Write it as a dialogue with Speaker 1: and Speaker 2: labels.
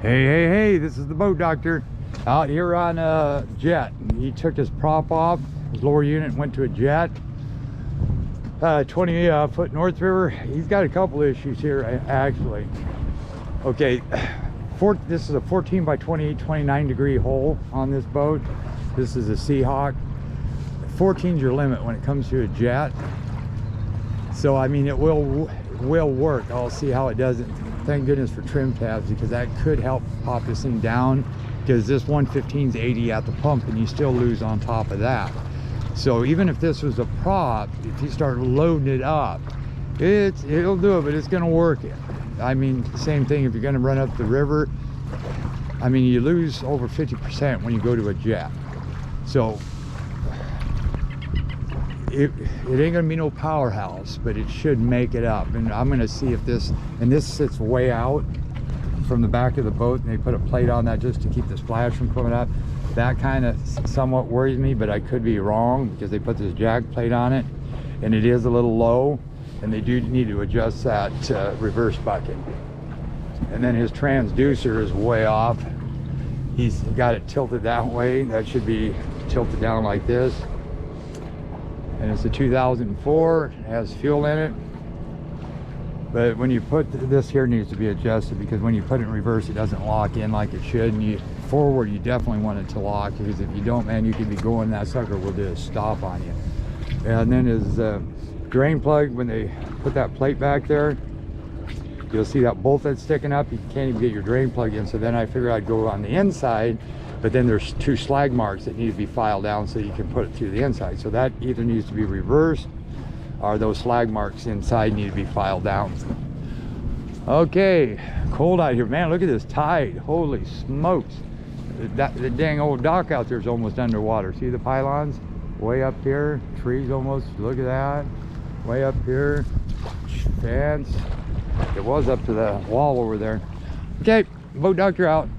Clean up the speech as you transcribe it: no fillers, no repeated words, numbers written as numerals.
Speaker 1: Hey, this is the boat doctor out here on a jet. He took his prop off, his lower unit went to a jet. 20 foot North River. He's got a couple issues here actually. Okay, this is a 14 by 28, 29 degree hole on this boat. This is a Seahawk. 14 is your limit when it comes to a jet. So I mean, it will work. I'll see how it does it. Thank goodness for trim tabs, because that could help pop this thing down, because this 115 is 80 at the pump and you still lose on top of that. So even if this was a prop, if you start loading it up, it'll do it, but it's going to work it. I mean, same thing if you're going to run up the river. I mean, you lose over 50% when you go to a jet. So it ain't gonna be no powerhouse, but it should make it up. And I'm gonna see if this sits way out from the back of the boat, and they put a plate on that just to keep the splash from coming up. That kind of somewhat worries me, but I could be wrong, because they put this jack plate on it and it is a little low, and they do need to adjust that reverse bucket. And then his transducer is way off. He's got it tilted that way. That should be tilted down like this. And it's a 2004, it has fuel in it. But when you put this here, needs to be adjusted, because when you put it in reverse, it doesn't lock in like it should. And forward, you definitely want it to lock, because if you don't, man, you could be going, that sucker will just stop on you. And then his drain plug, when they put that plate back there, you'll see that bolt that's sticking up. You can't even get your drain plug in. So then I figured I'd go on the inside, but then there's two slag marks that need to be filed down so you can put it through the inside. So that either needs to be reversed, or those slag marks inside need to be filed down. Okay, cold out here, man. Look at this tide. Holy smokes. The dang old dock out there is almost underwater. See the pylons way up here? Trees almost, look at that. Way up here, fence. It was up to the wall over there. Okay, boat doctor out.